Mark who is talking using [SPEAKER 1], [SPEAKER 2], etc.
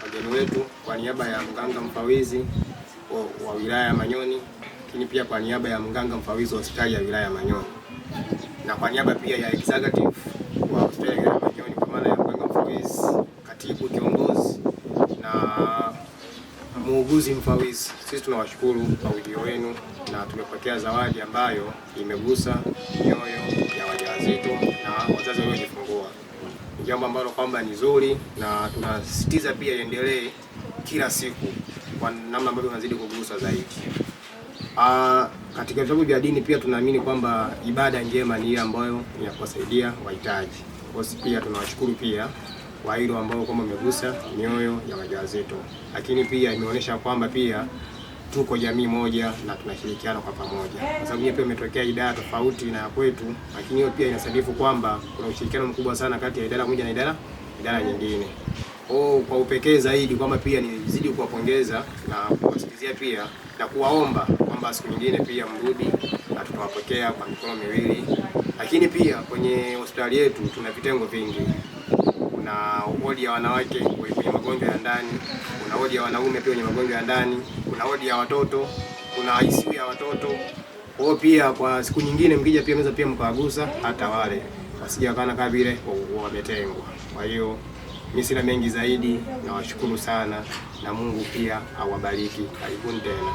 [SPEAKER 1] wageni wetu kwa niaba ya mganga mfawizi wa wilaya ya Manyoni, lakini pia kwa niaba ya mganga mfawizi wa hospitali ya wilaya ya Manyoni na kwa niaba pia ya executive wa hospitali ya wilaya ya Manyoni, kwa maana ya mganga mfawizi, katibu kiongozi na muuguzi mfawizi. Sisi tunawashukuru kwa ujio wenu na tumepokea zawadi ambayo imegusa mioyo ya wajawazito na wazazi waliojifungua. Ni jambo ambalo kwamba ni zuri na tunasisitiza pia iendelee kila siku kwa namna ambavyo tunazidi kugusa zaidi. Katika vitabu vya dini pia tunaamini kwamba ibada njema ni ile ambayo inawasaidia wahitaji. Kwa hiyo pia tunawashukuru pia kwa hilo ambao kwamba umegusa mioyo ya wajawazito, lakini pia imeonyesha kwamba pia tuko jamii moja na tunashirikiana kwa pamoja, kwa sababu pia imetokea idara tofauti na kwetu, lakini hiyo pia inasadifu kwamba kuna ushirikiano mkubwa sana kati ya idara moja na idara nyingine. Kwa upekee zaidi kwamba pia nizidi kuwapongeza na kuwasikizia pia na kuwaomba kwamba siku nyingine pia mrudi na tutawapokea kwa mikono miwili. Lakini pia kwenye hospitali yetu tuna vitengo vingi. Kuna wodi ya wanawake wenye magonjwa ya ndani, kuna wodi ya wanaume pia wenye magonjwa ya ndani, kuna wodi ya watoto, kuna ICU ya watoto. Kwa hiyo pia kwa siku nyingine mkija pia mnaweza pia mkawagusa hata wale wasije kana kama vile wametengwa. Kwa hiyo mimi sina mengi zaidi, nawashukuru sana na Mungu pia awabariki. Karibuni tena.